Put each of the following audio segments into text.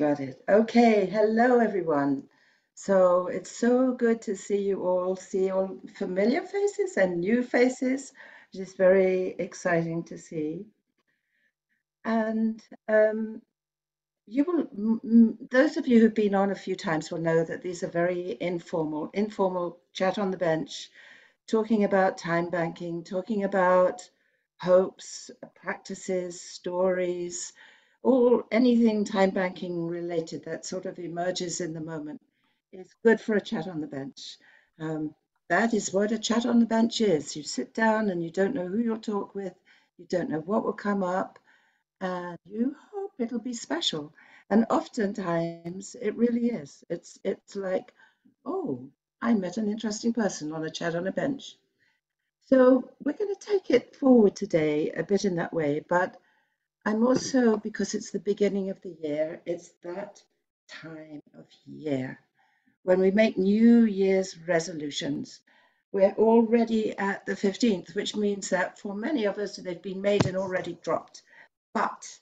Got it. Okay. Hello, everyone. So it's so good to see all familiar faces and new faces, which is very exciting to see. And those of you who've been on a few times will know that these are very informal chat on the bench, talking about time banking, talking about hopes, practices, stories, all anything time banking related that sort of emerges in the moment is good for a chat on the bench. Um, that is what a chat on the bench is. You sit down and you don't know who you'll talk with, you don't know what will come up, and you hope it'll be special. And oftentimes it really is. It's like, oh, I met an interesting person on a chat on a bench. So we're going to take it forward today a bit in that way, but I'm also, because it's the beginning of the year, it's that time of year when we make New Year's resolutions. We're already at the 15th, which means that for many of us, they've been made and already dropped. But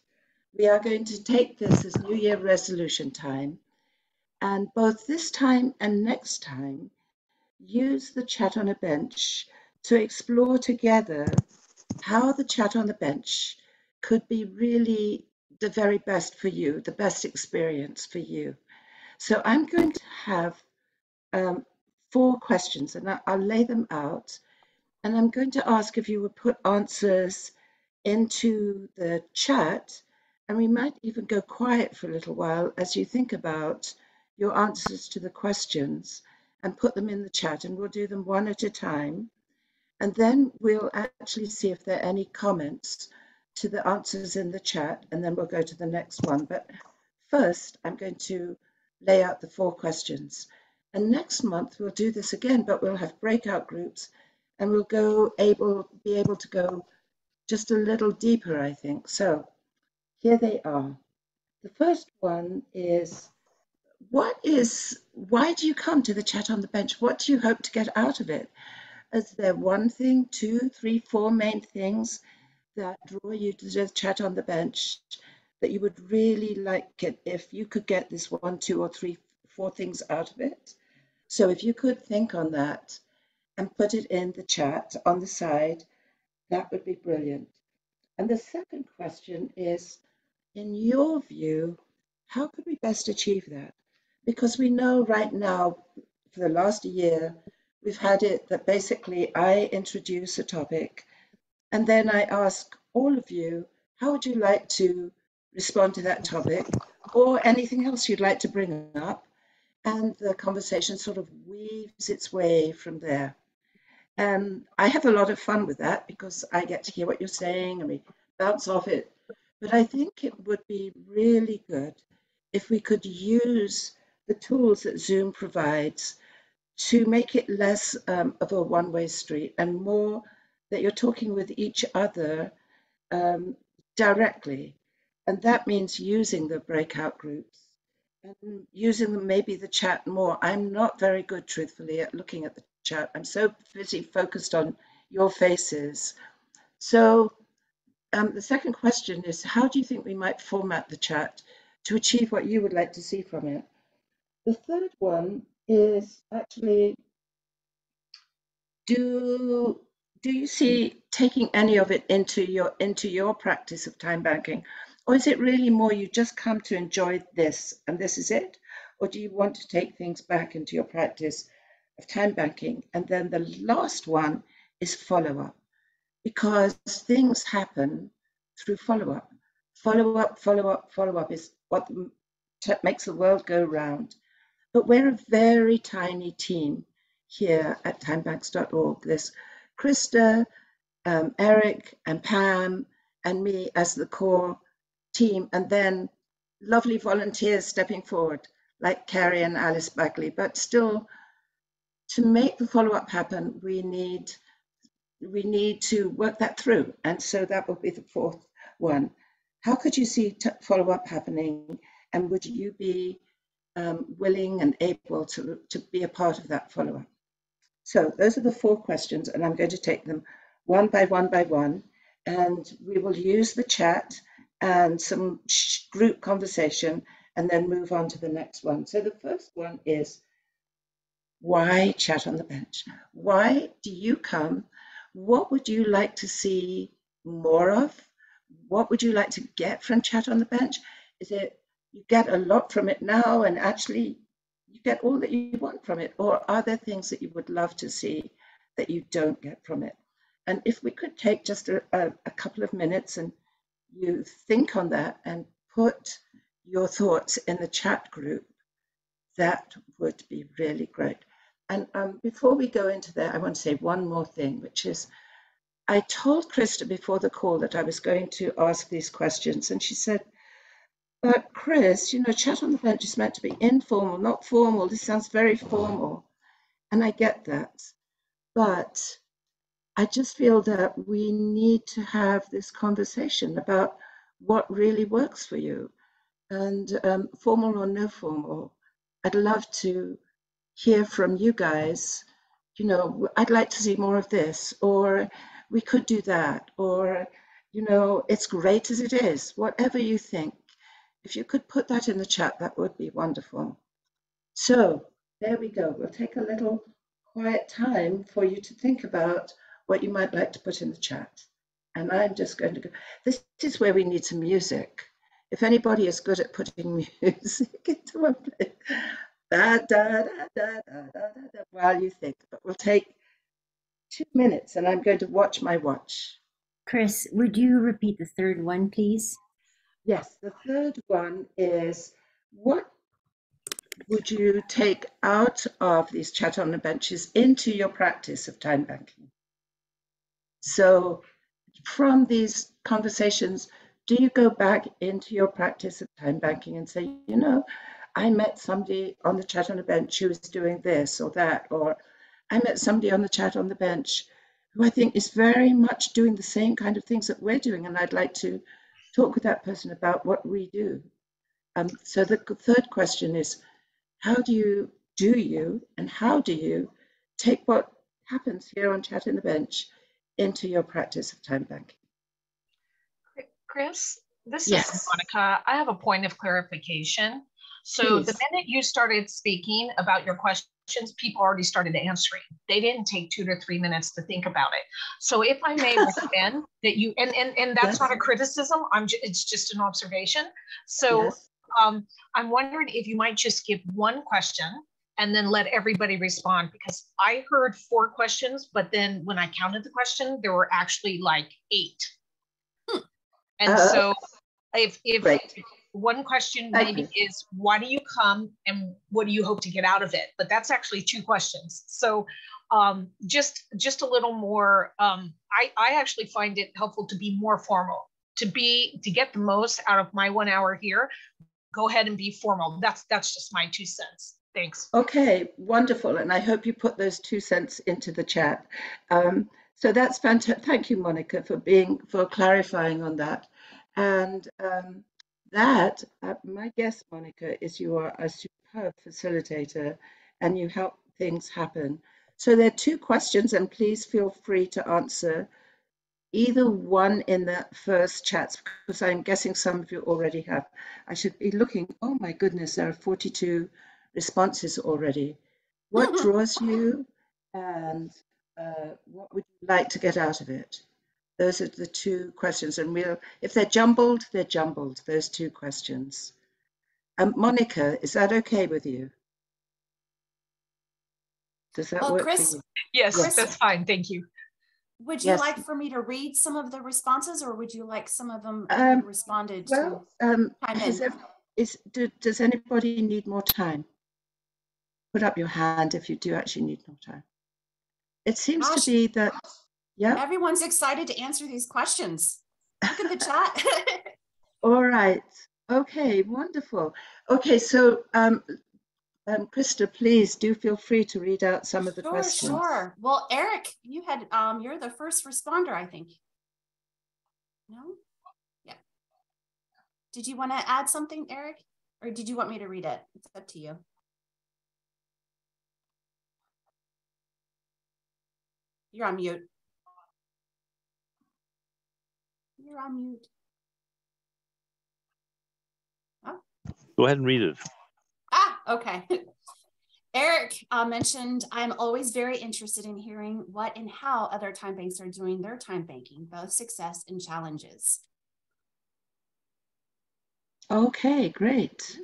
we are going to take this as New Year resolution time, and both this time and next time, use the chat on a bench to explore together how the chat on the bench could be really the very best for you, the best experience for you. So I'm going to have um, four questions and I'll lay them out. And I'm going to ask if you would put answers into the chat. And we might even go quiet for a little while as you think about your answers to the questions and put them in the chat. And we'll do them one at a time. And then we'll actually see if there are any comments to the answers in the chat, and then we'll go to the next one. But first, I'm going to lay out the four questions. And next month, we'll do this again, but we'll have breakout groups, and we'll be able to go just a little deeper, I think. So here they are. The first one is, why do you come to the chat on the bench? What do you hope to get out of it? Is there one thing, two, three, four main things that draw you to the chat on the bench that you would really like it if you could get this one, two, or three, four things out of it? So if you could think on that and put it in the chat on the side, that would be brilliant. And the second question is, in your view, how could we best achieve that? Because we know right now, for the last year, we've had it that basically I introduce a topic and then I ask all of you, how would you like to respond to that topic or anything else you'd like to bring up? And the conversation sort of weaves its way from there. And I have a lot of fun with that because I get to hear what you're saying and we bounce off it. But I think it would be really good if we could use the tools that Zoom provides to make it less of a one-way street and more that you're talking with each other um, directly. And that means using the breakout groups and using maybe the chat more. I'm not very good, truthfully, at looking at the chat. I'm so busy focused on your faces. So the second question is, how do you think we might format the chat to achieve what you would like to see from it? The third one is actually, do do you see taking any of it into your practice of time banking, or is it really more you just come to enjoy this and this is it, or do you want to take things back into your practice of time banking? And then the last one is follow up, because things happen through follow up. Follow up, follow up, follow up is what makes the world go round. But we're a very tiny team here at timebanks.org. There's Krista, Eric, and Pam, and me as the core team, and then lovely volunteers stepping forward, like Carrie and Alice Bagley. But still, to make the follow-up happen, we need to work that through. And so that will be the fourth one. How could you see follow-up happening, and would you be willing and able to be a part of that follow-up? So those are the four questions, and I'm going to take them one by one by one, and we will use the chat and some group conversation and then move on to the next one. So the first one is, why chat on the bench? Why do you come? What would you like to see more of? What would you like to get from chat on the bench? Is it you get a lot from it now and actually you get all that you want from it? Or are there things that you would love to see that you don't get from it? And if we could take just a couple of minutes and you think on that and put your thoughts in the chat group, that would be really great. And before we go into that, I want to say one more thing, which is I told Krista before the call that I was going to ask these questions, and she said, but Chris, you know, chat on the bench is meant to be informal, not formal. This sounds very formal. And I get that. But I just feel that we need to have this conversation about what really works for you. And formal or no formal, I'd love to hear from you guys. You know, I'd like to see more of this, or we could do that, or, you know, it's great as it is, whatever you think. If you could put that in the chat, that would be wonderful. So there we go. We'll take a little quiet time for you to think about what you might like to put in the chat. And I'm just going to go. This is where we need some music. If anybody is good at putting music into a place, da, da, da, da, da, da, da, while you think. But we'll take 2 minutes and I'm going to watch my watch. Chris, would you repeat the third one, please? Yes, the third one is, what would you take out of these chat on the benches into your practice of time banking? So from these conversations, do you go back into your practice of time banking and say, you know, I met somebody on the chat on the bench who was doing this or that, or I met somebody on the chat on the bench who I think is very much doing the same kind of things that we're doing, and I'd like to talk with that person about what we do. So the third question is, how do you and how do you take what happens here on Chat in the Bench into your practice of time banking? Chris, this Yes. is Monica. I have a point of clarification. So Please. the minute you started speaking about your questions, people already started answering. They didn't take 2 to 3 minutes to think about it. So if I may recommend that you, and that's Yes. not a criticism, it's just an observation. So Yes. I'm wondering if you might just give one question and then let everybody respond, because I heard 4 questions, but then when I counted the question, there were actually like 8. And so if one question maybe is, why do you come and what do you hope to get out of it? But that's actually 2 questions. So just a little more, I actually find it helpful to be more formal, to get the most out of my 1 hour here. Go ahead and be formal. That's just my 2 cents. Thanks. Okay, wonderful. And I hope you put those 2 cents into the chat. So that's fantastic. Thank you, Monica, for clarifying on that. And my guess, Monica, is you are a superb facilitator and you help things happen. So there are 2 questions, and please feel free to answer either one in the first chats, because I'm guessing some of you already have. I should be looking. Oh my goodness, there are 42 responses already. What draws you, and what would you like to get out of it? Those are the 2 questions, and if they're jumbled, those 2 questions. Monica, is that okay with you? Does that work Chris, for you? Yes, that's fine. Thank you. Would you like for me to read some of the responses, or would you like some of them responded to? Does anybody need more time? Put up your hand if you do actually need more time. It seems to be that, yeah. Everyone's excited to answer these questions. Look at the chat. All right. Okay, wonderful. Okay, so Krista, please do feel free to read out some of the questions. Sure. Well, Eric, you had you're the first responder, I think. No? Yeah. Did you want to add something, Eric? Or did you want me to read it? It's up to you. You're on mute. You're on mute. Oh. Go ahead and read it. Okay. Eric mentioned, I'm always very interested in hearing what and how other time banks are doing their time banking, both success and challenges. Okay, great.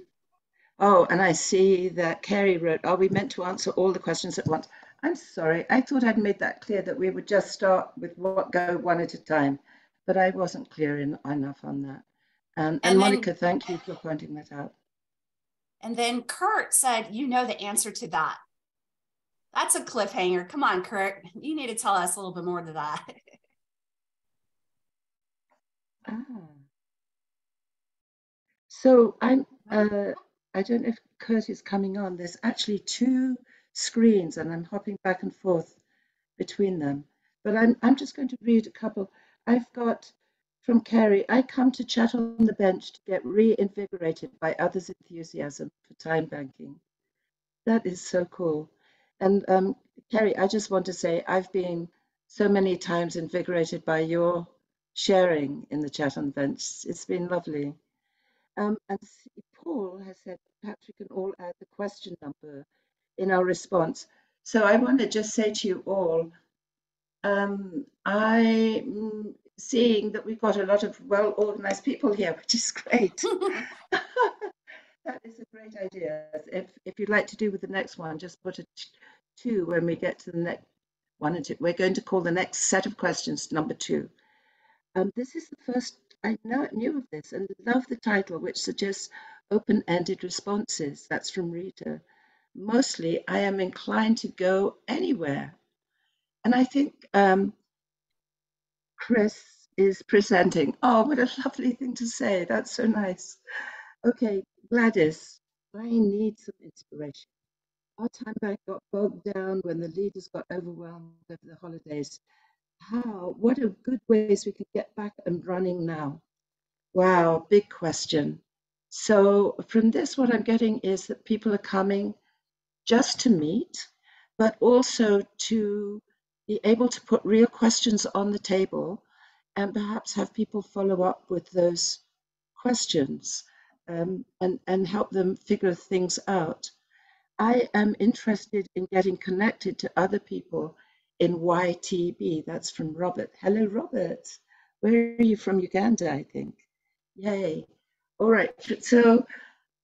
Oh, and I see that Carrie wrote, are we meant to answer all the questions at once? I'm sorry, I thought I'd made that clear that we would just start with what go one at a time, but I wasn't clear enough on that. And then, Monica, thank you for pointing that out. And then Kurt said, you know the answer to that. That's a cliffhanger. Come on, Kurt. You need to tell us a little bit more to that. So I don't know if Kurt is coming on. There's actually two screens and I'm hopping back and forth between them. But I'm just going to read a couple. I've got from Carrie, I come to chat on the bench to get reinvigorated by others' enthusiasm for time banking. That is so cool. And Carrie, I just want to say I've been so many times invigorated by your sharing in the chat on the bench. It's been lovely. And Paul has said perhaps we can all add the question number in our response. So I want to just say to you all, I'm seeing that we've got a lot of well-organized people here, which is great. That is a great idea. If you'd like to do with the next one, just put a 2 when we get to the next one and 2. We're going to call the next set of questions number 2. This is the first I knew of this and love the title, which suggests open-ended responses. That's from Rita. Mostly, I am inclined to go anywhere. And I think Chris is presenting. Oh, what a lovely thing to say. That's so nice. Okay, Gladys, I need some inspiration. Our time bank got bogged down when the leaders got overwhelmed over the holidays. What are good ways we can get back and running now? Wow, big question. So from this, what I'm getting is that people are coming just to meet, but also to be able to put real questions on the table and perhaps have people follow up with those questions and help them figure things out. I am interested in getting connected to other people in YTB. That's from Robert. Hello, Robert. Where are you from? Uganda, I think. Yay. All right. So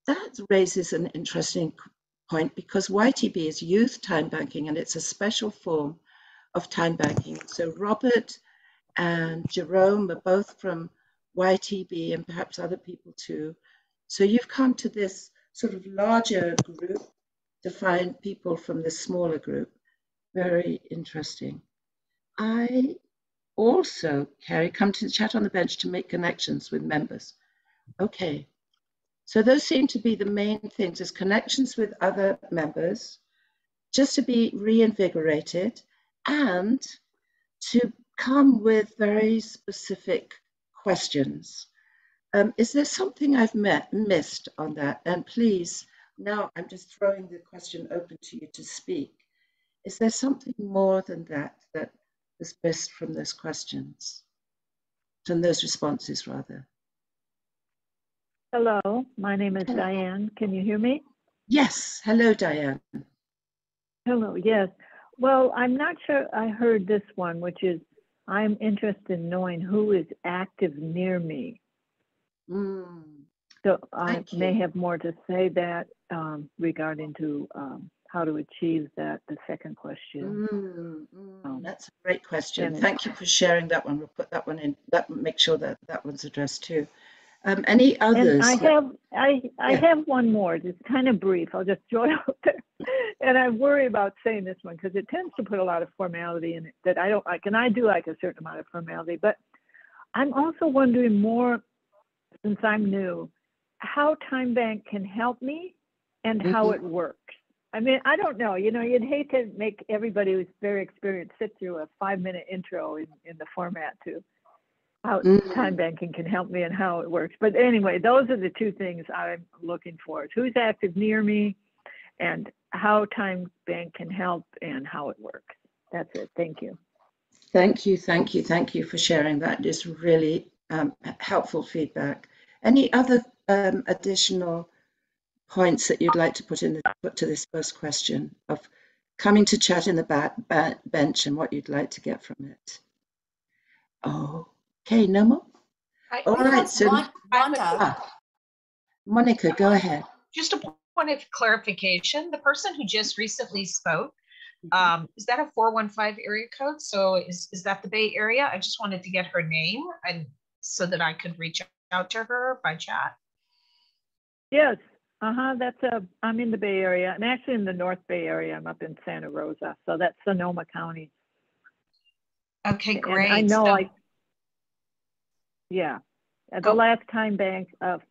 that raises an interesting point because YTB is youth time banking and it's a special form of time banking. So Robert and Jerome are both from YTB and perhaps other people too. So you've come to this sort of larger group to find people from the smaller group. Very interesting. I also, Carrie, come to the chat on the bench to make connections with members. Okay. So those seem to be the main things, is connections with other members, just to be reinvigorated and to come with very specific questions. Is there something I've missed on that? And please, now I'm just throwing the question open to you to speak. Is there something more than that that was missed from those questions, from those responses rather? Hello, my name is Diane. Can you hear me? Yes. Hello, Diane. Hello, yes. Well, I'm not sure I heard this one, which is, I'm interested in knowing who is active near me. So I may have more to say that regarding to how to achieve that, the second question. That's a great question. Thank you for sharing that one. We'll put that one in, make sure that that one's addressed too. Any others? And I have one more. It's kind of brief. I'll just throw it out there. And I worry about saying this one because it tends to put a lot of formality in it that I don't like. And I do like a certain amount of formality, but I'm also wondering more, since I'm new, how Time Bank can help me and how it works. I mean, I don't know, you'd hate to make everybody who's very experienced sit through a 5-minute intro in the format to how time banking can help me and how it works. But anyway, those are the two things I'm looking for. Who's active near me and how Time Bank can help and how it works. That's it. Thank you. Thank you. Thank you. Thank you for sharing that. It's really helpful feedback. Any other additional points that you'd like to put to this first question of coming to chat in the bench and what you'd like to get from it. Oh, okay, no more? All right, so Wanda. Monica, go ahead. Just a point of clarification, the person who just recently spoke, is that a 415 area code? So is that the Bay Area? I just wanted to get her name and so that I could reach out to her by chat. Yes. I'm in the Bay Area. I'm actually in the North Bay Area. I'm up in Santa Rosa. So that's Sonoma County. Okay, great. And I know so, At the last time bank of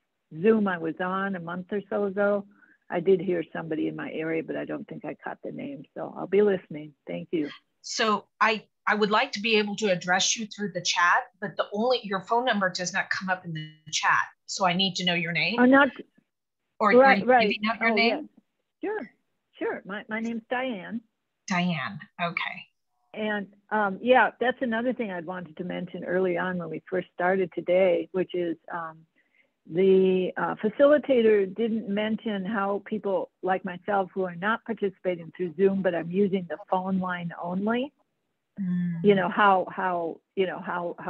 Zoom I was on a month or so ago, I did hear somebody in my area, but I don't think I caught the name. So I'll be listening. Thank you. So I would like to be able to address you through the chat, but your phone number does not come up in the chat. So I need to know your name. Oh, not or right. Giving out your name? Yeah. Sure. My name's Diane. Diane. Okay. And that's another thing I wanted to mention early on when we first started today, which is the facilitator didn't mention how people like myself who are not participating through Zoom, but I'm using the phone line only, how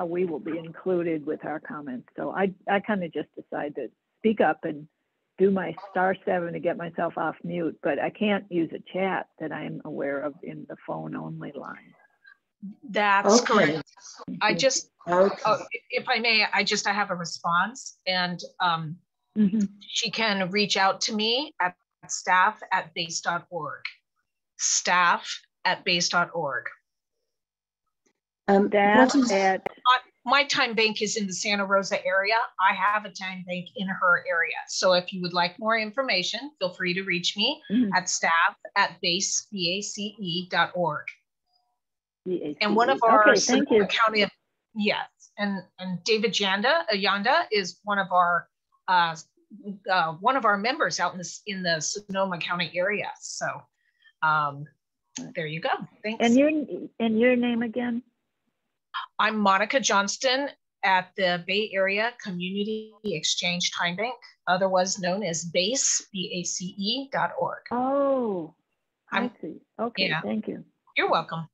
we will be included with our comments. So I kind of just decided to speak up and do my *7 to get myself off mute, but I can't use a chat that I'm aware of in the phone only line. That's correct. I just, if I may, I have a response, and she can reach out to me at staff@base.org. staff@base.org. My time bank is in the Santa Rosa area. I have a time bank in her area. So if you would like more information, feel free to reach me at staff@base.org. And one of our Sonoma County, yes, and David Yanda is one of our members out in the Sonoma County area. So there you go. Thanks. And your name again? I'm Monica Johnston at the Bay Area Community Exchange Time Bank, otherwise known as BACE, BACE.org. Oh, I see. Okay, yeah. Thank you. You're welcome.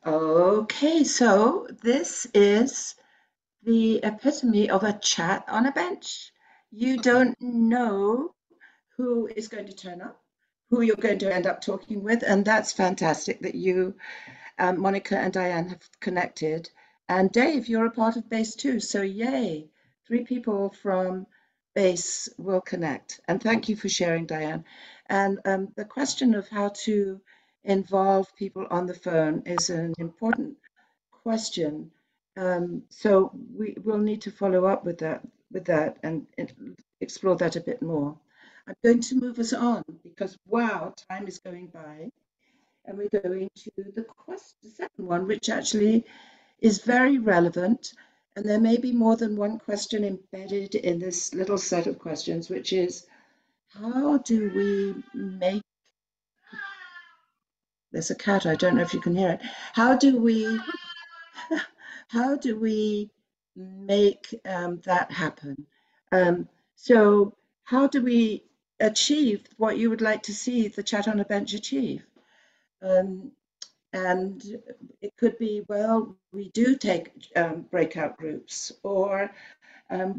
Okay, so this is the epitome of a chat on a bench. You don't know who is going to turn up, who you're going to end up talking with, and that's fantastic that you, Monica and Diane, have connected. And Dave, you're a part of BACE too, so yay, 3 people from BACE will connect. And thank you for sharing, Diane. And the question of how to involve people on the phone is an important question. So we will need to follow up with that and explore that a bit more. I'm going to move us on because, wow, time is going by. And we're going to the second one, which actually is very relevant. And there may be more than one question embedded in this little set of questions, which is, how do we make, there's a cat, I don't know if you can hear it. How do we make that happen? So how do we achieve what you would like to see the chat on a bench achieve? And it could be, well, we do take breakout groups, or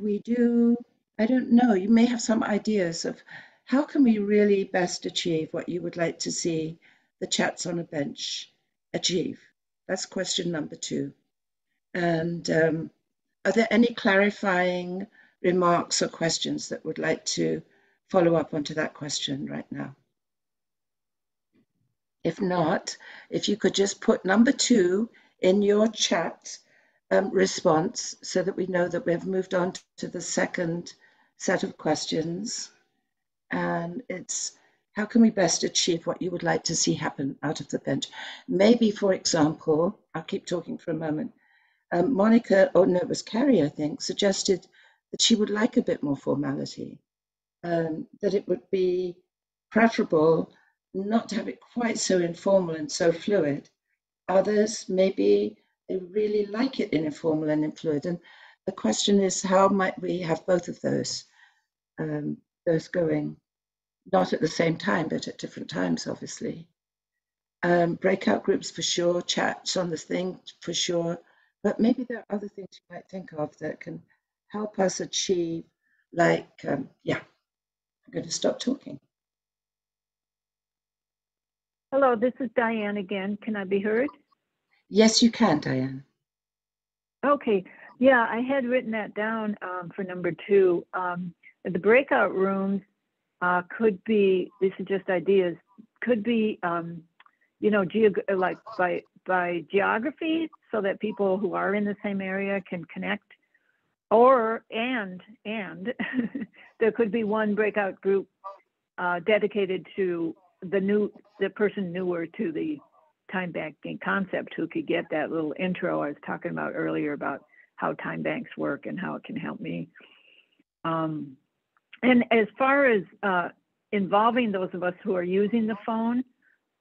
we do, I don't know, you may have some ideas of how can we really best achieve what you would like to see the chats on a bench achieve? That's question number 2. And are there any clarifying remarks or questions that would like to follow up onto that question right now? If not, if you could just put number 2 in your chat response so that we know that we've moved on to the second set of questions. And it's, how can we best achieve what you would like to see happen out of the bench? Maybe, for example, I'll keep talking for a moment. Monica, it was Carrie, I think, suggested that she would like a bit more formality, that it would be preferable not to have it quite so informal and so fluid. Others, maybe they really like it informal and fluid. And the question is, how might we have both of those going? not at the same time, but at different times, obviously. Breakout groups for sure, chats on this thing for sure, but maybe there are other things you might think of that can help us achieve, like, yeah, I'm going to stop talking. Hello, this is Diane again. Can I be heard? Yes, you can, Diane. Okay. Yeah, I had written that down for number 2. The breakout rooms could be, these are just ideas, could be, you know, like by geography, so that people who are in the same area can connect. Or, and there could be one breakout group dedicated to the person newer to the time banking concept, who could get that little intro I was talking about earlier about how time banks work and how it can help me. And as far as involving those of us who are using the phone,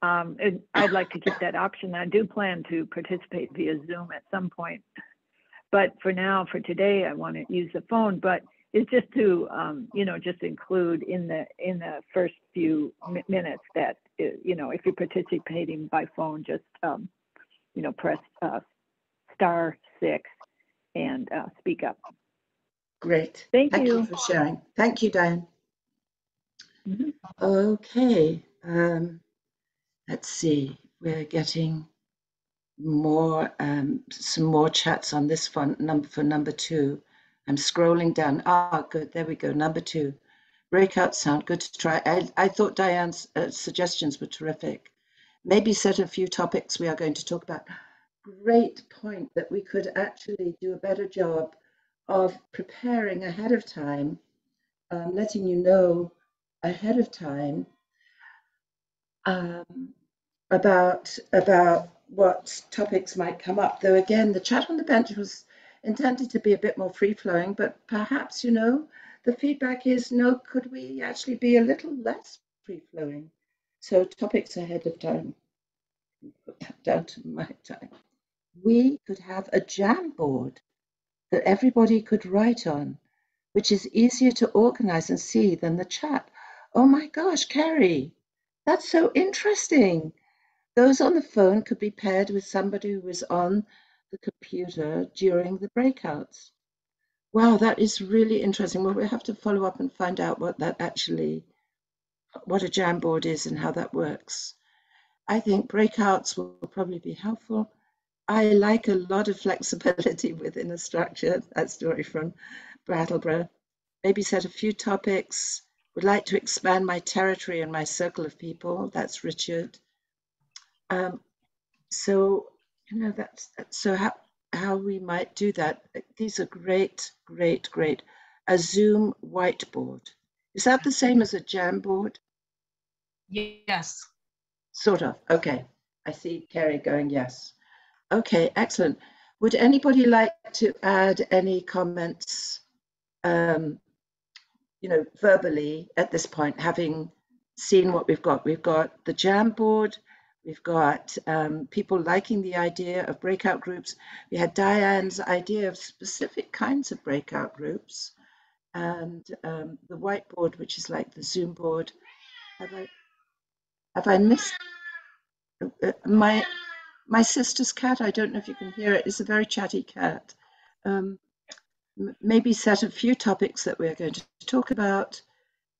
I'd like to keep that option. I do plan to participate via Zoom at some point, but for now, for today, I want to use the phone. But it's just to, you know, just include in the first few minutes that, you know, if you're participating by phone, just, you know, press *6 and speak up. Great. Thank you you for sharing. Thank you, Diane. Mm-hmm. Okay. Let's see. We're getting more, some more chats on this one for number 2. I'm scrolling down. Good. There we go. Number 2. Breakouts sound good to try. I thought Diane's suggestions were terrific. Maybe set a few topics we are going to talk about. Great point that we could actually do a better job of preparing ahead of time, letting you know ahead of time about what topics might come up. Though again, the chat on the bench was intended to be a bit more free-flowing, but perhaps, you know, the feedback is, no, could we actually be a little less free-flowing? So topics ahead of time. Put that down to my time. We could have a Jamboard that everybody could write on, which is easier to organize and see than the chat. Oh my gosh, Carrie, that's so interesting. Those on the phone could be paired with somebody who is on the computer during the breakouts. Wow, that is really interesting. Well, we'll have to follow up and find out what a Jamboard is and how that works. I think breakouts will probably be helpful. I like a lot of flexibility within a structure. That story from Brattleboro. Maybe set a few topics. Would like to expand my territory and my circle of people. That's Richard. So, you know, so how we might do that. These are great. A Zoom whiteboard. Is that the same as a Jamboard? Yes. Sort of. Okay. I see Carrie going yes. Okay, excellent. Would anybody like to add any comments, you know, verbally at this point, having seen what we've got? We've got the Jamboard. We've got people liking the idea of breakout groups. We had Diane's idea of specific kinds of breakout groups, and the whiteboard, which is like the Zoom board. Have I missed my sister's cat? I don't know if you can hear it. It's a very chatty cat. Maybe set a few topics that we're going to talk about.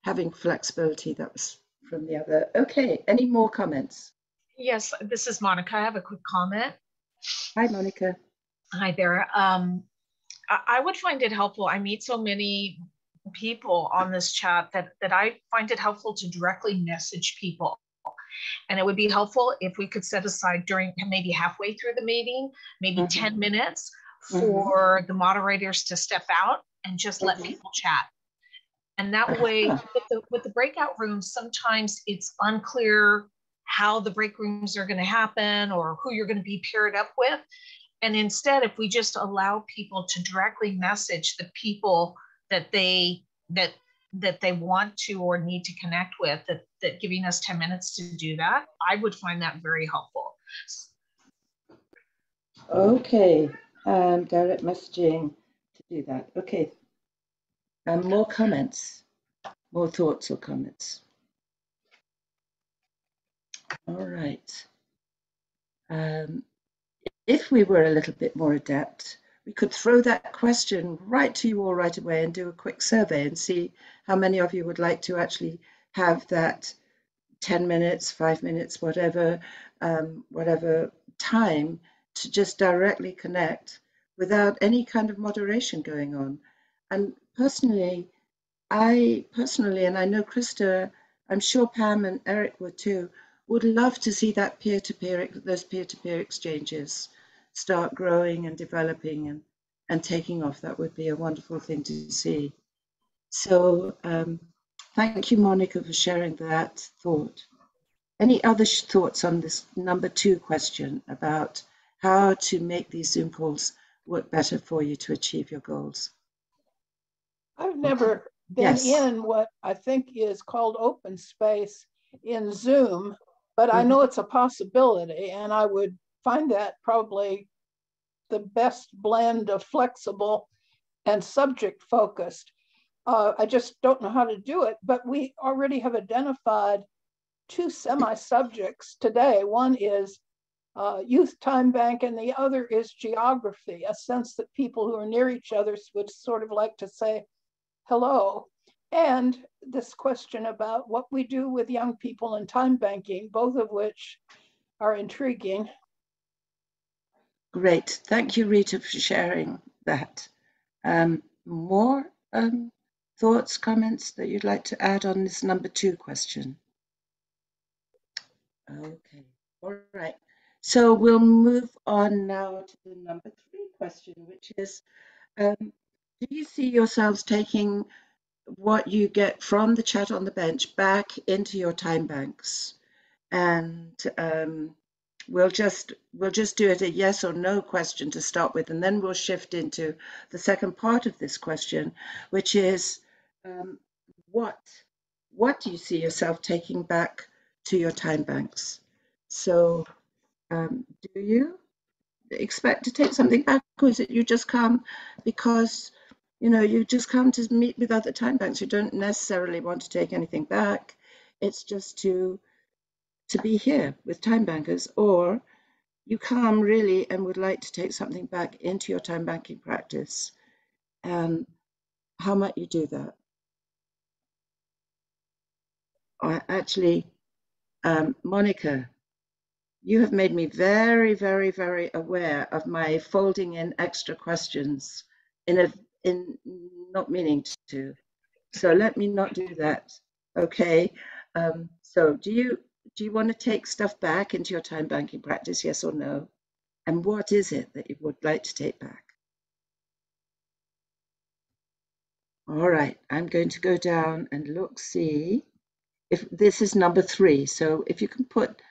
Having flexibility. That was from the other. Okay. Any more comments? Yes, this is Monica. I have a quick comment. Hi, Monica. Hi there. I would find it helpful. I meet so many people on this chat that I find it helpful to directly message people. And it would be helpful if we could set aside during maybe halfway through the meeting, maybe 10 minutes for the moderators to step out and just let people chat. And that way, with the breakout rooms, sometimes it's unclear how the break rooms are going to happen or who you're going to be paired up with. And instead, if we just allow people to directly message the people that they want to or need to connect with, that giving us 10 minutes to do that, I would find that very helpful. Okay, direct messaging to do that. Okay, more comments, more thoughts or comments? All right. If we were a little bit more adept, we could throw that question right to you all right away and do a quick survey and see how many of you would like to actually have that 10 minutes, 5 minutes, whatever time to just directly connect without any kind of moderation going on. And personally, and I know Krista, I'm sure Pam and Eric would too, would love to see that those peer-to-peer exchanges start growing and developing and taking off. That would be a wonderful thing to see. So thank you, Monica, for sharing that thought. Any other thoughts on this number 2 question about how to make these Zoom calls work better for you to achieve your goals? I've never been in what I think is called open space in Zoom, but I know it's a possibility, and I would find that probably the best blend of flexible and subject focused. I just don't know how to do it, but we already have identified 2 semi-subjects today. One is youth time bank, and the other is geography, a sense that people who are near each other would sort of like to say hello. And this question about what we do with young people in time banking, both of which are intriguing. Great. Thank you, Rita, for sharing that. More thoughts, comments that you'd like to add on this number 2 question? Okay. All right. So we'll move on now to the number 3 question, which is, do you see yourselves taking what you get from the chat on the bench back into your time banks? And we'll just do it a yes or no question to start with, and then we'll shift into the second part of this question, which is what do you see yourself taking back to your time banks? So do you expect to take something back, or is it you just come because you just come to meet with other time banks? You don't necessarily want to take anything back. It's just to be here with time bankers, or you come really and would like to take something back into your time banking practice. How might you do that? Actually, Monica, you have made me very, very, very aware of my folding in extra questions in not meaning to. So let me not do that. Okay. So do you want to take stuff back into your time banking practice, yes or no? And what is it that you would like to take back? All right, I'm going to go down and look, see if this is number 3. So if you can put,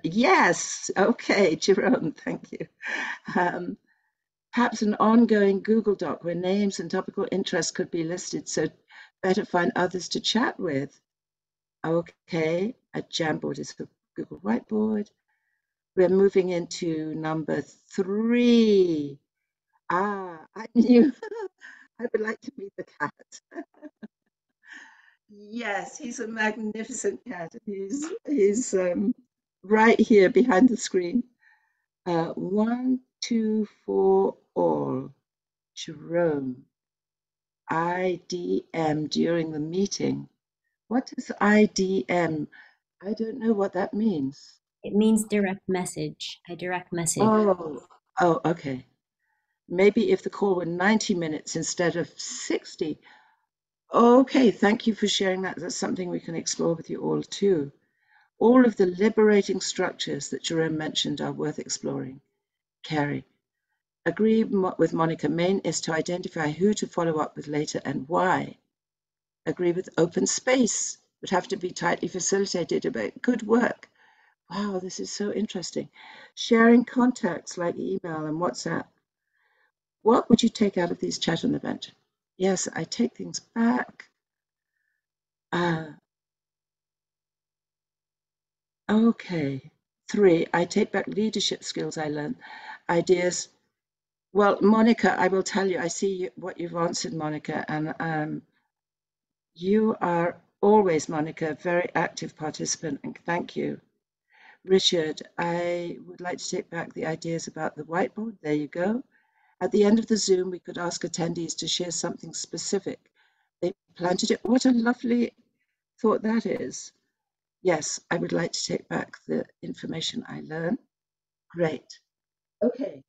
yes, okay, Jerome, thank you. Perhaps an ongoing Google Doc where names and topical interests could be listed, so better find others to chat with. Okay, a Jamboard is for Google Whiteboard. We're moving into number 3. I knew I would like to meet the cat. Yes, he's a magnificent cat. He's right here behind the screen. 1, 2, 4, all. Jerome. IDM during the meeting. What is IDM? I don't know what that means. It means direct message, a direct message. Oh, okay. Maybe if the call were 90 minutes instead of 60. Okay, thank you for sharing that. That's something we can explore with you all too. All of the liberating structures that Jerome mentioned are worth exploring. Carrie, agree with Monica. Main is to identify who to follow up with later and why. Agree with open space. Would have to be tightly facilitated, but good work. Wow, this is so interesting. Sharing contacts like email and WhatsApp. What would you take out of these chat on the bench? Yes, I take things back. Okay. 3, I take back leadership skills I learned. Ideas. Well, Monica, I will tell you, I see what you've answered, Monica, and you are always, Monica, a very active participant, and thank you. Richard, I would like to take back the ideas about the whiteboard. There you go. At the end of the Zoom, we could ask attendees to share something specific they plan to do. What a lovely thought that is. Yes, I would like to take back the information I learned. Great. Okay.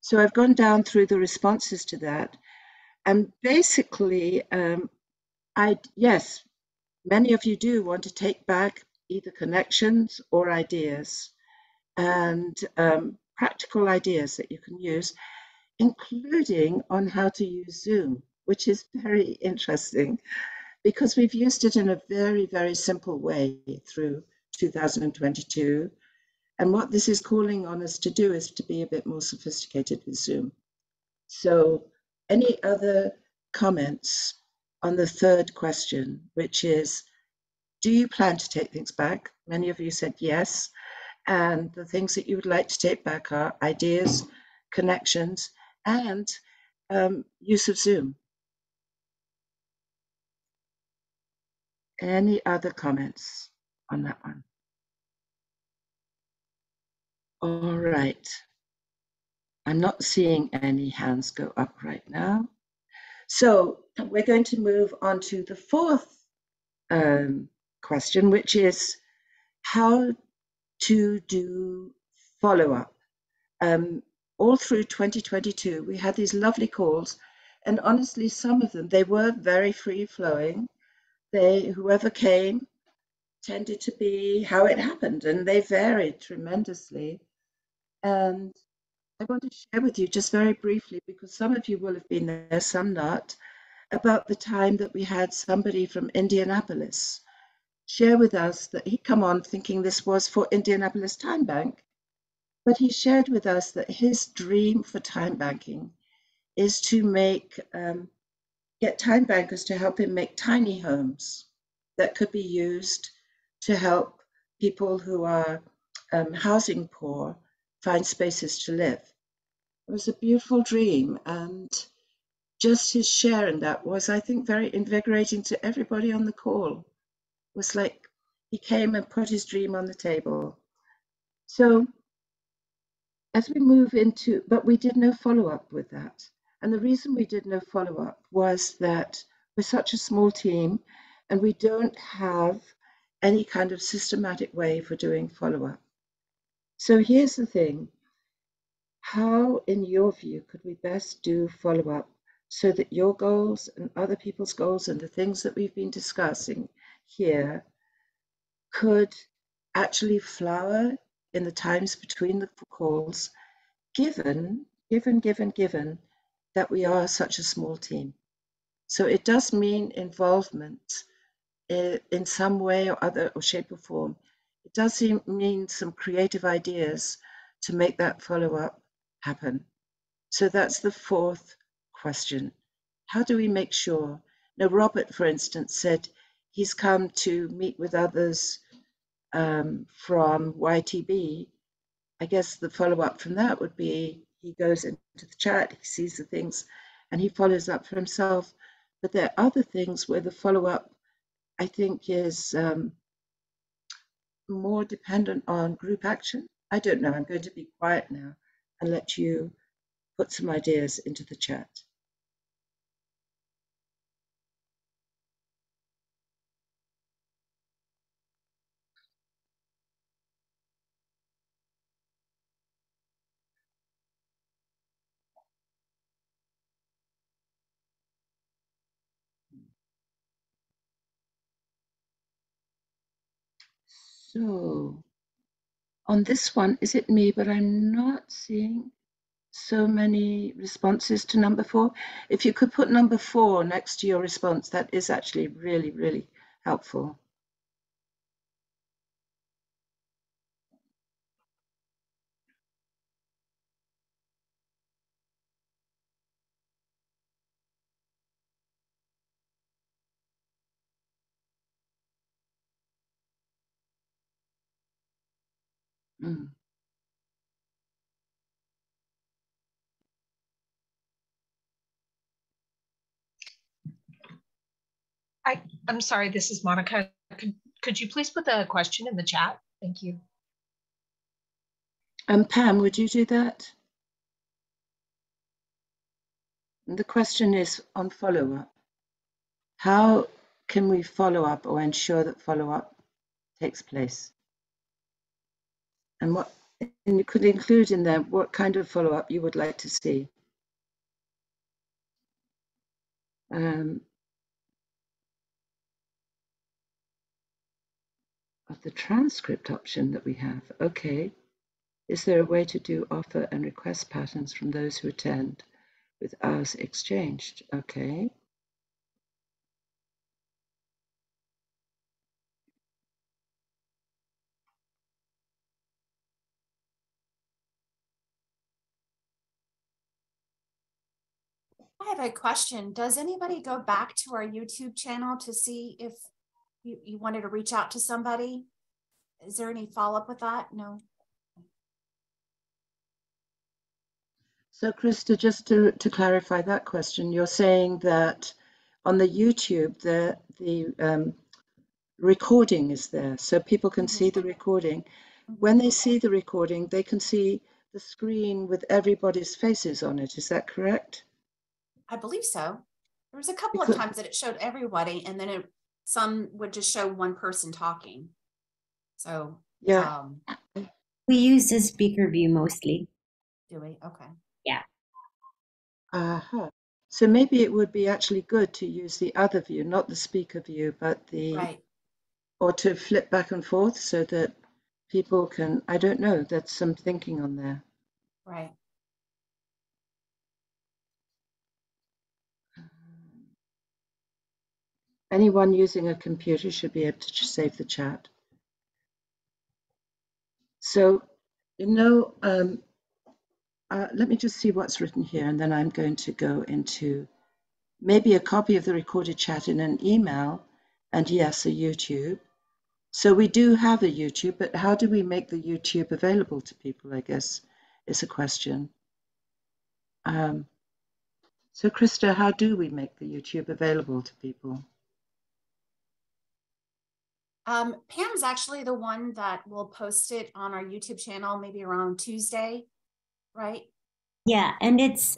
So I've gone down through the responses to that. And basically, yes, many of you do want to take back either connections or ideas, and practical ideas that you can use, including on how to use Zoom, which is very interesting because we've used it in a very, very simple way through 2022. And what this is calling on us to do is to be a bit more sophisticated with Zoom. So any other comments on the third question, which is, do you plan to take things back? Many of you said yes. And the things that you would like to take back are ideas, connections, and use of Zoom. Any other comments on that one? All right. I'm not seeing any hands go up right now. So we're going to move on to the fourth question, which is how to do follow-up. All through 2022, we had these lovely calls, and honestly, some of them, they were very free-flowing. Whoever came tended to be how it happened, and they varied tremendously. And I want to share with you just very briefly, because some of you will have been there, some not, about the time that we had somebody from Indianapolis share with us that he'd come on thinking this was for Indianapolis Time Bank, but he shared with us that his dream for time banking is to get time bankers to help him make tiny homes that could be used to help people who are housing poor find spaces to live. It was a beautiful dream, and just his share in that was, I think, very invigorating to everybody on the call. It was like he came and put his dream on the table. So as we move into, but we did no follow-up with that. And the reason we did no follow-up was that we're such a small team and we don't have any kind of systematic way for doing follow-up. So here's the thing. How, in your view, could we best do follow-up so that your goals and other people's goals and the things that we've been discussing here could actually flower in the times between the calls, given that we are such a small team? So it does mean involvement in some way or other, or shape or form. It does mean some creative ideas to make that follow-up happen. So that's the fourth question. How do we make sure? Now, Robert, for instance, said he's come to meet with others from YTB. I guess the follow-up from that would be he goes into the chat, he sees the things, and he follows up for himself. But there are other things where the follow-up, I think, is more dependent on group action. I don't know. I'm going to be quiet now and let you put some ideas into the chat. So on this one, is it me, but I'm not seeing so many responses to number 4. If you could put number 4 next to your response, that is actually really, really helpful. Mm. I'm sorry, this is Monica. Could you please put the question in the chat? Thank you. Pam, would you do that? And the question is on follow-up. How can we follow up or ensure that follow-up takes place? And you could include in there what kind of follow-up you would like to see. Of the transcript option that we have, okay. Is there a way to do offer and request patterns from those who attend with hours exchanged? Okay. I have a question. Does anybody go back to our YouTube channel to see if you wanted to reach out to somebody? Is there any follow-up with that? No. So Krista, just to clarify that question, you're saying that on the YouTube, the recording is there, so people can see the recording. When they see the recording, they can see the screen with everybody's faces on it. Is that correct? I believe so. There was a couple of times that it showed everybody, and then some would just show one person talking. So yeah, we use the speaker view mostly. Do we? Okay. Yeah. So maybe it would be actually good to use the other view, not the speaker view, but the or to flip back and forth so that people can. I don't know. That's some thinking on there. Right. Anyone using a computer should be able to save the chat. So, let me just see what's written here, and then I'm going to go into maybe a copy of the recorded chat in an email, and yes, a YouTube. So we do have a YouTube, but how do we make the YouTube available to people, I guess, is a question. So Krista, how do we make the YouTube available to people? Pam's actually the one that will post it on our YouTube channel, maybe around Tuesday, right? Yeah, and it's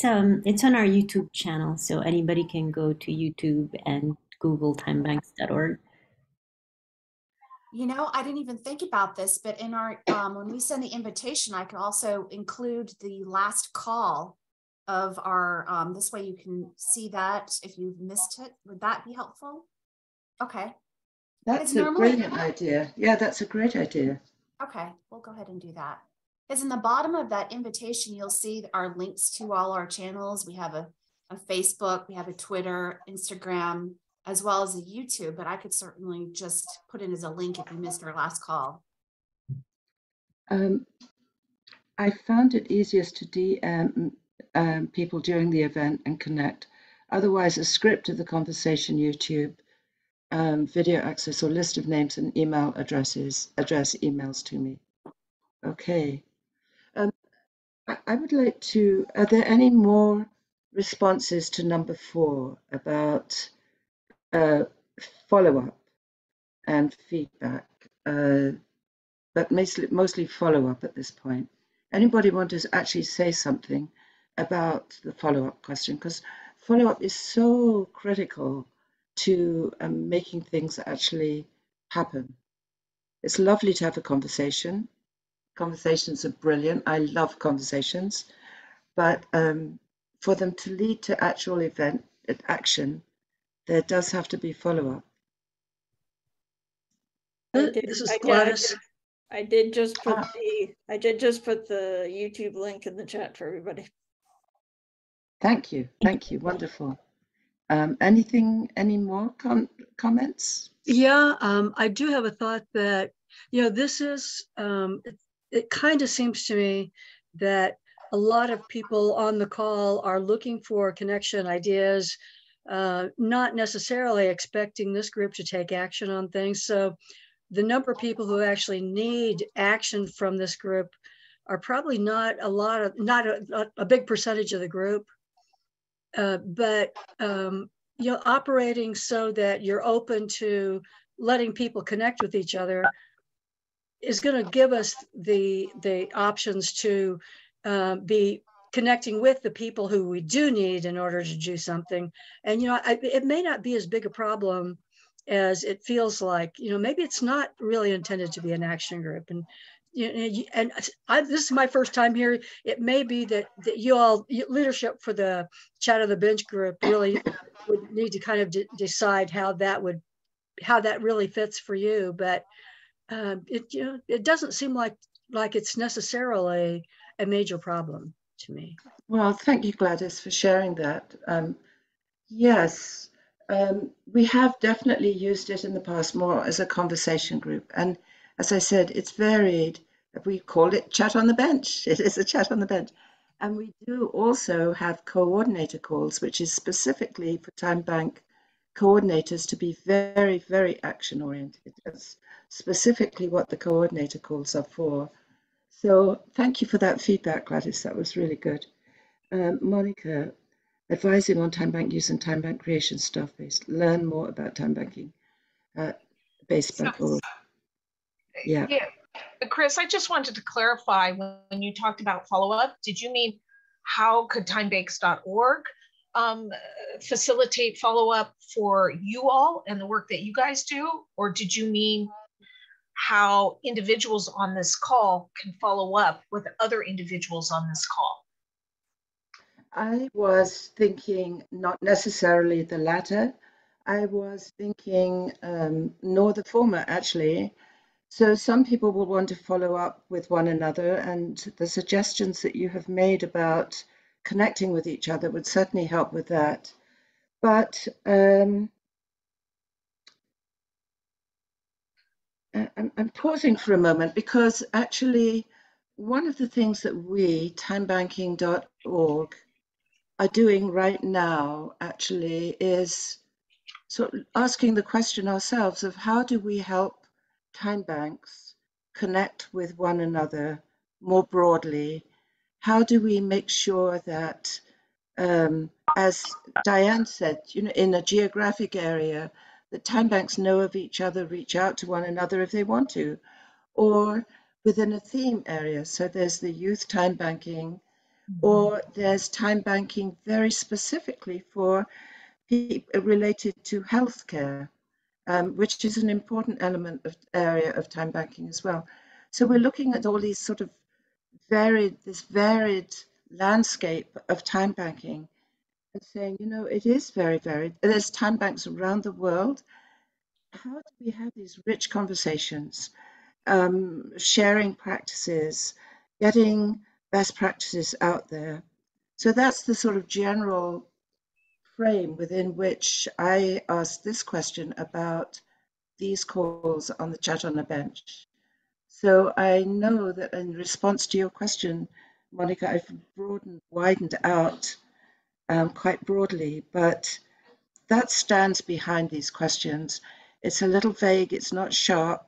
on our YouTube channel, so anybody can go to YouTube and Google timebanks.org. You know, I didn't even think about this, but in our when we send the invitation, I can also include the last call of our this way you can see that if you've missed it. Would that be helpful? Okay. That's a brilliant idea. Yeah, that's a great idea. Okay, we'll go ahead and do that. Because in the bottom of that invitation, you'll see our links to all our channels. We have a Facebook, we have a Twitter, Instagram, as well as a YouTube, but I could certainly just put it as a link if you missed our last call. I found it easiest to DM people during the event and connect. Otherwise, a script of the conversation, YouTube, video access or list of names and email addresses, address emails to me. Okay. I would like to, are there any more responses to number 4 about follow-up and feedback, but mostly follow-up at this point? Anybody want to actually say something about the follow-up question? Because follow-up is so critical to making things actually happen. It's lovely to have a conversation. Conversations are brilliant. I love conversations. But for them to lead to actual action, there does have to be follow-up. This is Gladys. I did just put the YouTube link in the chat for everybody. Thank you. Wonderful. Any more comments? Yeah, I do have a thought that, this is, it kind of seems to me that a lot of people on the call are looking for connection ideas, not necessarily expecting this group to take action on things. So the number of people who actually need action from this group are probably not a big percentage of the group, but operating so that you're open to letting people connect with each other is going to give us the options to be connecting with the people who we do need in order to do something. And, it may not be as big a problem as it feels like. Maybe it's not really intended to be an action group. And this is my first time here. It may be that you all, leadership for the Chat on the Bench group, really would need to kind of decide how that really fits for you. But it doesn't seem like it's necessarily a major problem to me. Well, thank you, Gladys, for sharing that. Yes, we have definitely used it in the past more as a conversation group. And as I said, it's varied. We call it Chat on the Bench. It is a chat on the bench. And we do also have coordinator calls, which is specifically for Time Bank coordinators to be very, very action oriented. That's specifically what the coordinator calls are for. So thank you for that feedback, Gladys. That was really good. Monica, advising on time bank use and time bank creation staff based. Learn more about time banking based. Yeah. Chris, I just wanted to clarify when you talked about follow-up, did you mean how could timebanks.org facilitate follow-up for you all and the work that you guys do? Or did you mean how individuals on this call can follow up with other individuals on this call? I was thinking not necessarily the latter. I was thinking nor the former, actually. So some people will want to follow up with one another, and the suggestions that you have made about connecting with each other would certainly help with that. But I'm pausing for a moment because actually one of the things that we, timebanking.org, are doing right now actually is sort of asking the question ourselves of how do we help time banks connect with one another more broadly? How do we make sure that, as Diane said, in a geographic area, that time banks know of each other, reach out to one another if they want to, or within a theme area. So there's the youth time banking, or there's time banking very specifically for people related to healthcare, which is an important area of time banking as well. So we're looking at all these sort of varied landscape of time banking and saying, it is very varied. There's time banks around the world. How do we have these rich conversations, sharing practices, getting best practices out there? So that's the sort of general frame within which I asked this question about these calls on the Chat on the Bench. So I know that in response to your question, Monica, I've widened out quite broadly, but that stands behind these questions. It's a little vague, it's not sharp,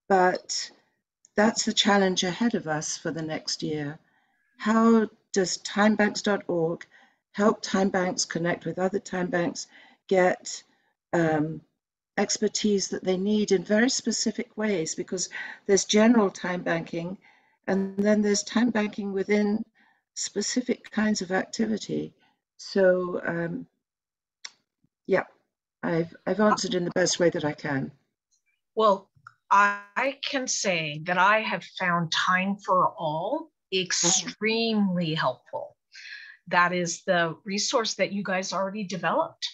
but that's the challenge ahead of us for the next year. How does timebanks.org help time banks connect with other time banks, get expertise that they need in very specific ways? Because there's general time banking, and then there's time banking within specific kinds of activity. So yeah, I've answered in the best way that I can. Well, I can say that I have found Time for All extremely helpful. That is the resource that you guys already developed.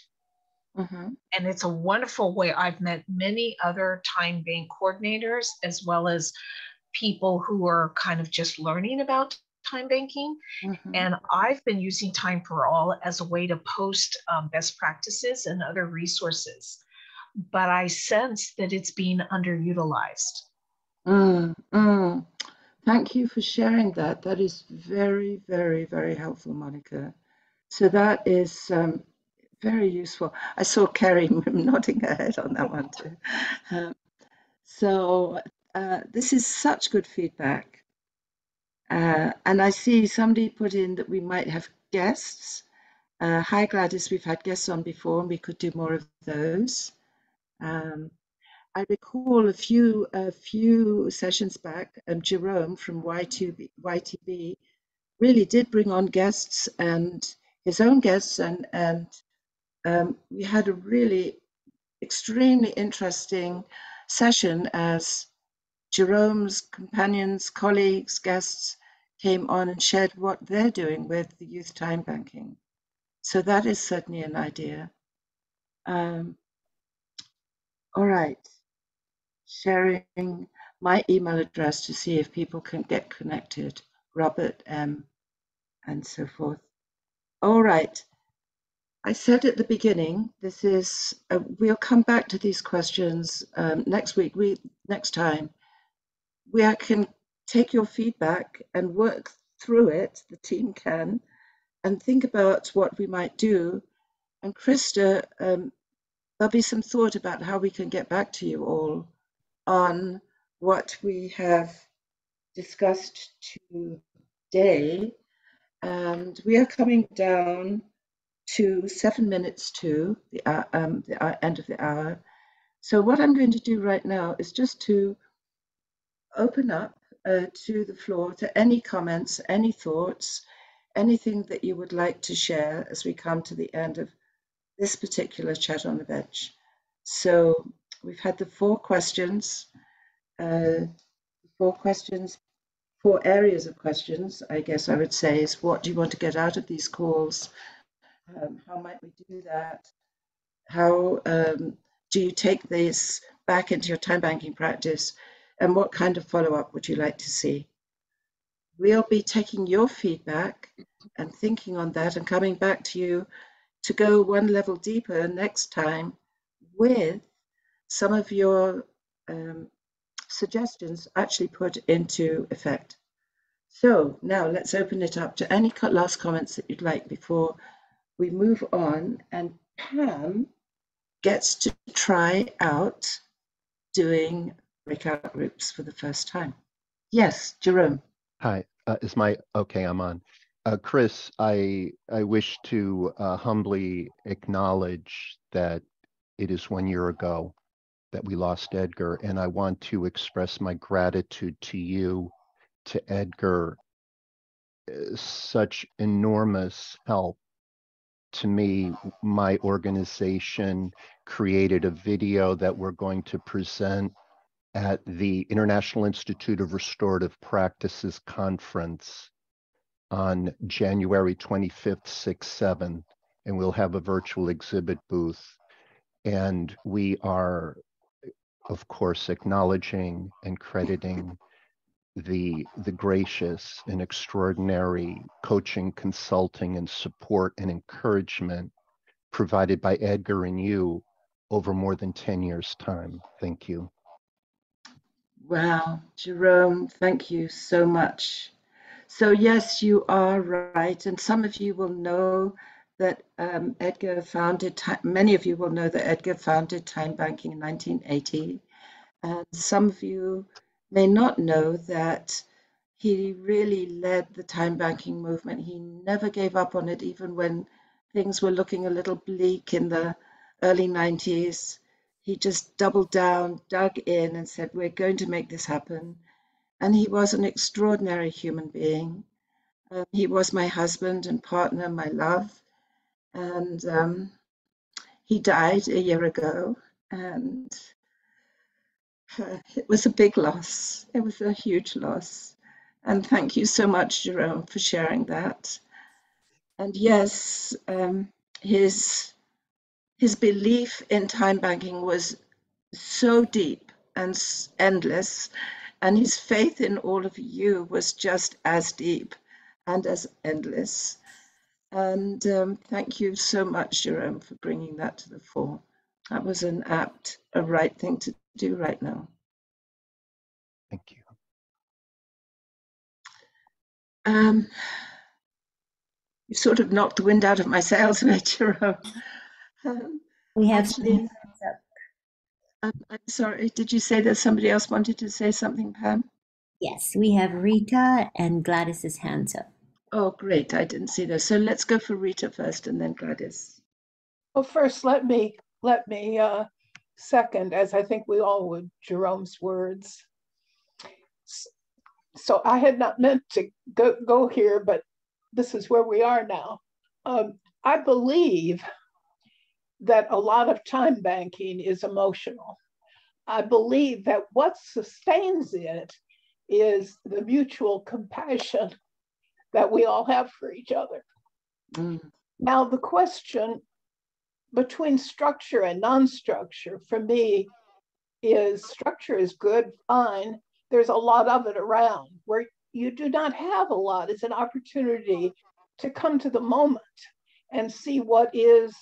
And it's a wonderful way. I've met many other time bank coordinators, as well as people who are kind of just learning about time banking. And I've been using Time for All as a way to post best practices and other resources. But I sense that it's being underutilized. Thank you for sharing that. That is very, very, very helpful, Monica. So that is very useful. I saw Kerry nodding her head on that one too. So this is such good feedback. And I see somebody put in that we might have guests. Hi, Gladys, we've had guests on before and we could do more of those. I recall a few sessions back, Jerome from YTB really did bring on guests and his own guests, and we had a really extremely interesting session as Jerome's companions, colleagues, guests came on and shared what they're doing with the youth time banking. So that is certainly an idea. All right, sharing my email address to see if people can get connected, Robert M, and so forth. All right. I said at the beginning, this is, we'll come back to these questions next week, next time. We can take your feedback and work through it, the team can, and think about what we might do. And Krista, there'll be some thought about how we can get back to you all on what we have discussed today. And we are coming down to 7 minutes to the end of the hour. So what I'm going to do right now is just to open up to the floor to any comments, any thoughts, anything that you would like to share as we come to the end of this particular chat on the bench. So we've had the 4 questions, 4 areas of questions, I guess I would say, is what do you want to get out of these calls? How might we do that? How do you take this back into your time banking practice? And what kind of follow-up would you like to see? We'll be taking your feedback and thinking on that and coming back to you to go one level deeper next time with some of your suggestions actually put into effect. So now let's open it up to any last comments that you'd like before we move on, and Pam gets to try out doing breakout groups for the first time. Yes, Jerome. Hi, okay, I'm on. Chris, I wish to humbly acknowledge that it is 1 year ago that we lost Edgar, and I want to express my gratitude to you, to Edgar, such enormous help to me. My organization created a video that we're going to present at the International Institute of Restorative Practices conference on January 25th, 6th, 7th, and we'll have a virtual exhibit booth. And we are, of course, acknowledging and crediting the gracious and extraordinary coaching, consulting, and support and encouragement provided by Edgar and you over more than 10 years' time. Thank you. Wow, Jerome, thank you so much. So yes, you are right. And some of you will know that Edgar founded, many of you will know that Edgar founded time banking in 1980. And some of you may not know that he really led the time banking movement. He never gave up on it, even when things were looking a little bleak in the early 90s. He just doubled down, dug in, and said, we're going to make this happen. And he was an extraordinary human being. He was my husband and partner, my love. And he died a year ago. And it was a big loss. It was a huge loss. And thank you so much, Jerome, for sharing that. And yes, his belief in time banking was so deep and endless, and his faith in all of you was just as deep and as endless. And thank you so much, Jerome, for bringing that to the fore. That was a right thing to do right now. Thank you. You sort of knocked the wind out of my sails, Jerome. We have actually, I'm sorry, did you say that somebody else wanted to say something, Pam? Yes, we have Rita and Gladys's hands up. Oh, great, I didn't see those. So let's go for Rita first and then Gladys. Well, first, let me second, as I think we all would, Jerome's words. So I had not meant to go here, but this is where we are now. I believe that a lot of time banking is emotional. I believe that what sustains it is the mutual compassion that we all have for each other. Now, the question between structure and non-structure for me is structure is good, fine. There's a lot of it around. Where you do not have a lot is an opportunity to come to the moment and see what is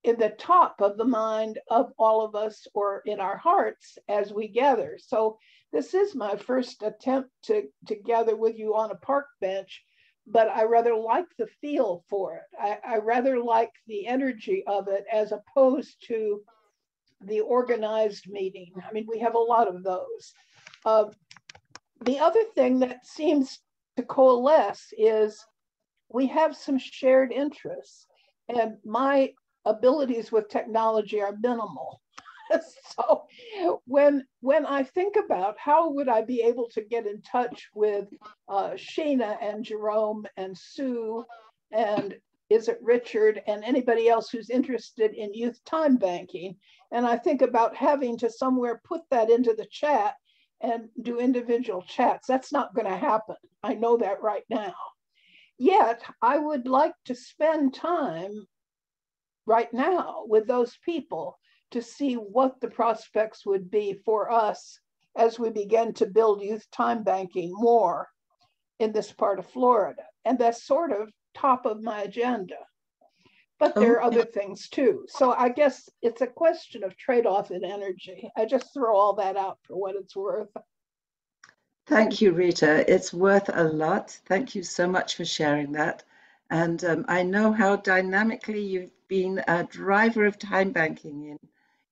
in the top of the mind of all of us or in our hearts as we gather. So this is my first attempt to gather with you on a park bench, but I rather like the feel for it. I rather like the energy of it as opposed to the organized meeting. I mean, we have a lot of those. The other thing that seems to coalesce is we have some shared interests, and my abilities with technology are minimal. So when I think about how would I be able to get in touch with Sheena and Jerome and Sue and is it Richard and anybody else who's interested in youth time banking, and I think about having to somewhere put that into the chat and do individual chats, that's not going to happen. I know that right now. Yet I would like to spend time right now with those people to see what the prospects would be for us as we begin to build youth time banking more in this part of Florida. And that's sort of top of my agenda. But there are other things too. So I guess it's a question of trade-off in energy. I just throw all that out for what it's worth. Thank you, Rita. It's worth a lot. Thank you so much for sharing that. And I know how dynamically you've been a driver of time banking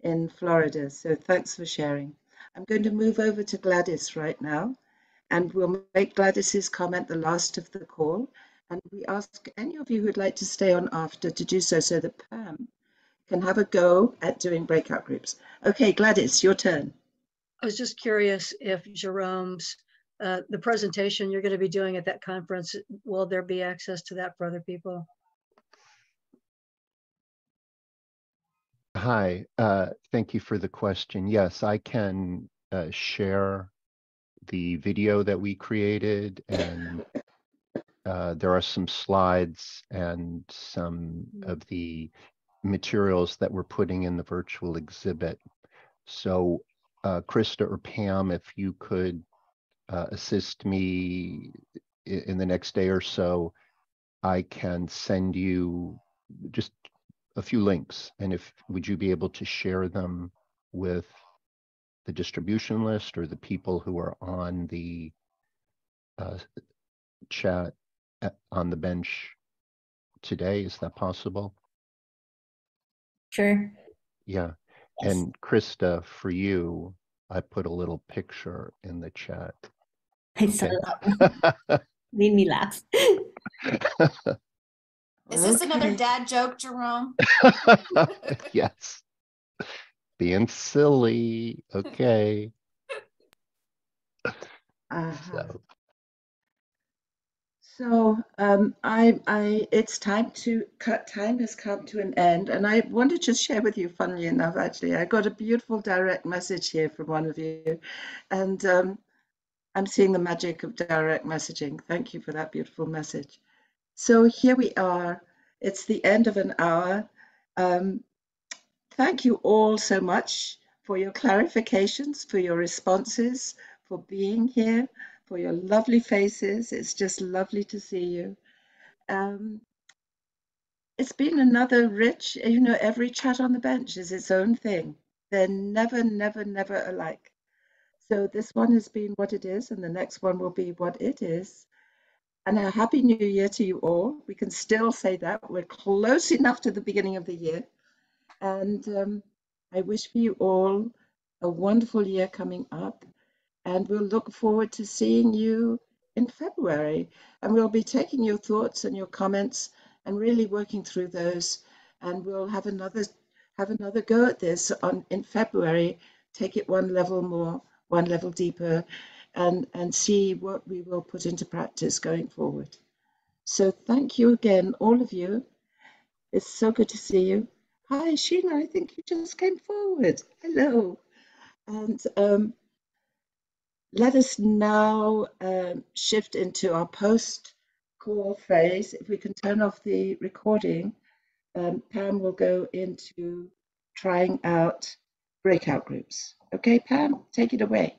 in Florida. So thanks for sharing. I'm going to move over to Gladys right now, and we'll make Gladys's comment the last of the call. And we ask any of you who'd like to stay on after to do so that Pam can have a go at doing breakout groups. Okay, Gladys, your turn. I was just curious if Jerome's, the presentation you're going to be doing at that conference, will there be access to that for other people? Hi, thank you for the question. Yes, I can share the video that we created, and there are some slides and some of the materials that we're putting in the virtual exhibit. So Krista or Pam, if you could assist me in the next day or so, I can send you just a few links, and would you be able to share them with the distribution list or the people who are on the chat on the bench today? Is that possible? Sure. Yeah. Yes. And Krista, for you, I put a little picture in the chat. I saw that. Made me laugh. Is this another dad joke, Jerome? Yes. Being silly. Okay. So it's time to cut. Time has come to an end, and I want to just share with you, funnily enough, actually, I got a beautiful direct message here from one of you, and I'm seeing the magic of direct messaging. Thank you for that beautiful message. So here we are. It's the end of an hour. Thank you all so much for your clarifications, for your responses, for being here, for your lovely faces. It's just lovely to see you. It's been another rich, every chat on the bench is its own thing. They're never, never, never alike. So this one has been what it is, and the next one will be what it is. And a happy new year to you all. We can still say that. We're close enough to the beginning of the year. And I wish for you all a wonderful year coming up. And we'll look forward to seeing you in February. And we'll be taking your thoughts and your comments and really working through those. And we'll have another have another go at this in February, take it one level more, one level deeper, and see what we will put into practice going forward. So thank you again, all of you. It's so good to see you. Hi, Sheena, I think you just came forward. Hello. And let us now shift into our post-call phase. If we can turn off the recording, Pam will go into trying out breakout groups. Okay, Pam, take it away.